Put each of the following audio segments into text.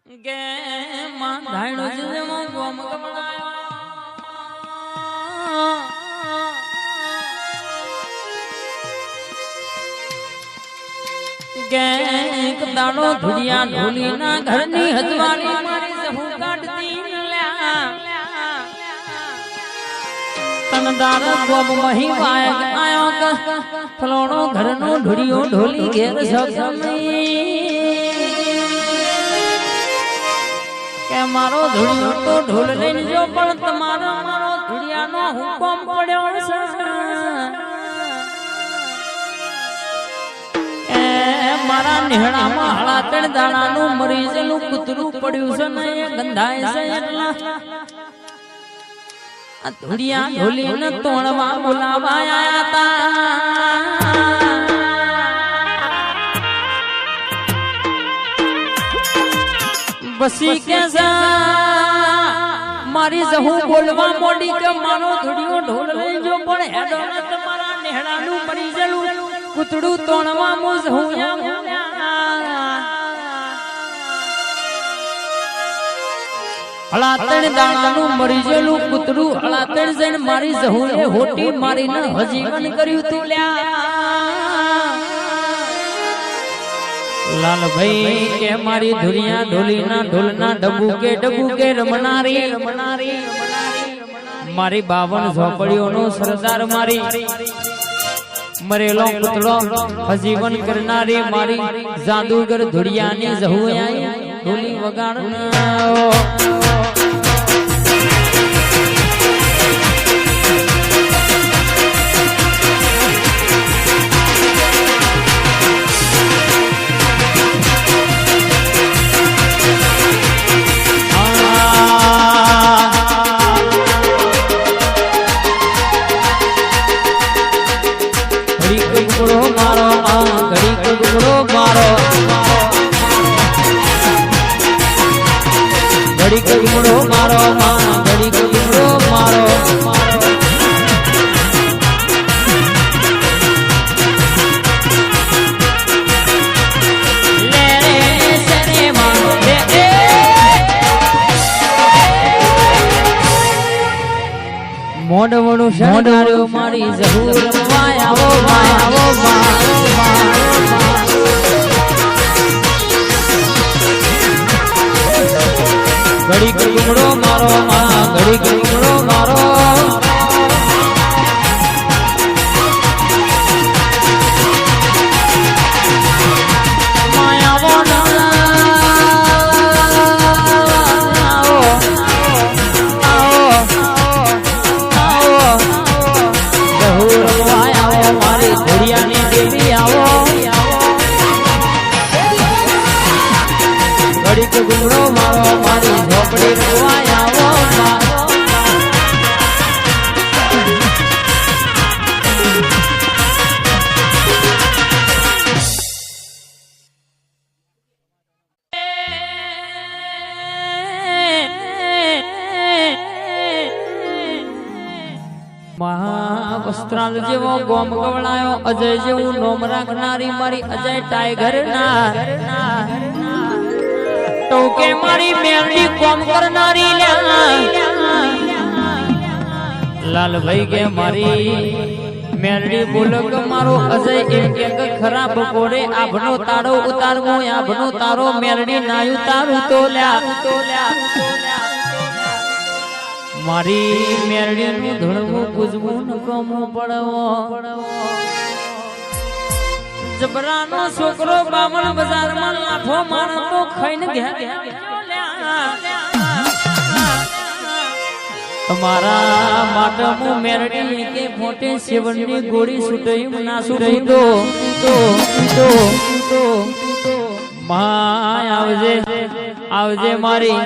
કે માં ધાયણો જમો ગોમ કમળાયો કે દાડો ધુડિયા ઢોલી ના ઘરની હજવારી મારી સહુ કાઢતી લ્યા તનદાર ગોમ મહી વાયક આયો ક ફલોણો ઘરનો ઢુડિયો ઢોલી ઘેર સગમઈ કે મારો ધુડિયો તો ઢોલ લઈને જો પણ તમારો મારો ધુડિયાનો હુકમ પડ્યો છે મારા નેહણામાં હળા ત્રણ દાણાનું મરીજેલું કૂતરું પડ્યું છે ને એ ગંધાય છે એટલા આ ધુડિયા ઢોલીને તોડવા બોલાવાયા હતા બસી કે મારી જહુ બોલવા મોડી કે મારો ધુડિયો ઢોલ લઈ જો પણ હેડો ને તમારા નેહણાનું મરી જલું કૂતડું તોડવા મોજ હુયા હળાતણ દાણાનું મરી જલું કૂતડું હળાતણ જઈને મારી જહુએ હોટી મારીને હજીવન કર્યું તું લ્યા લાલભાઈ કે મારી ધુરિયા ઢોલીના ઢોલના ડબુકે રમનારી મારી 52 ઝોપડીઓનો સરદાર મારી મરેલો પુતળો હજીવન કરનારી મારી જાદુગર ધુરિયાની જહુઆઈ ઢોલી વગાડનારો ઘડી કુમડો મારો ઘડી કુમડો મારો મોડવણું શણગાર્યો મારી જહૂર વાયાવો ઘડી કુમડો મારો ઘડી કુમડો મારો માયાવો મારી ધુરિયાની દેવી આવો ઘડી કુમડો મારો મારી ઝોપડી રવાયા વસ્ત્રાલ જેવો ગોમ ગવડાયો અજય જેવું નોમ રાખનારી મારી અજય ટાઈગર ના તો કે મારી મેલડી કોમ કરનારી લાલભાઈ કે મારી મેલડી બોલક મારો અજય એમ કે ખરાબ પોડે આભનો તાળો ઉતારવો આભનો તારો મેલડી ના ઉતારું તો લ્યા મારી મેલડી નું ધણવું પૂજવું ન કમો પડવો જબરાનો છોકરો બામણ બજારમાં લાફો મારતો ખાઈને તમારા માટે હું મેરડી કે ફોટે સેવનની ગોળી છૂટઈ ના છૂટઈ તો માય આવજે મારી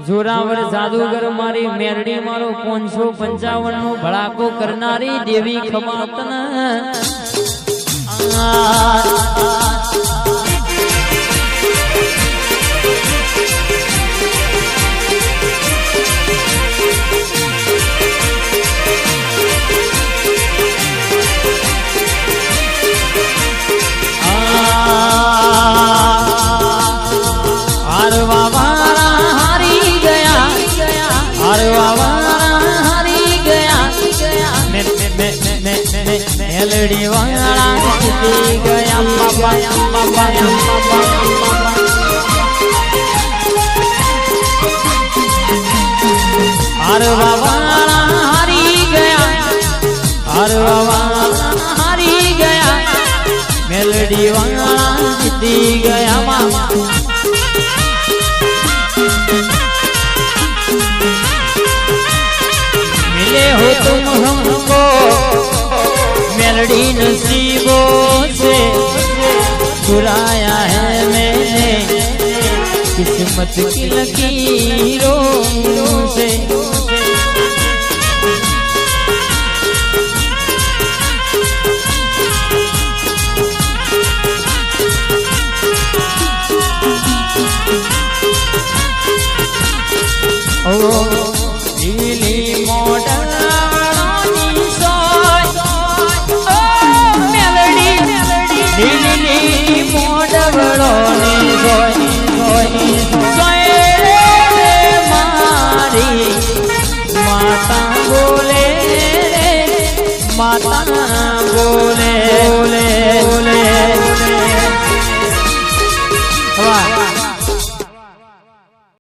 જોરાવર જાદુગર મારી મેરડી મારો 555 નો ભડાકો કરનારી દેવી ખમાતન હારવા हरवा वाला हारी गया, हरवा वाला हारी गया, मेलडी वाला जीती गया मामा। मिले हो तुम हमको मेलडी नसीबों से, चुराया है मैंने किस्मत की लकीरों से। ओ नीली मोटरानी सोय, ओ मेलडी नीली मोटरानी सोय, सोय रे मारी माता बोले रे, माता बोले बोले बोले। वाह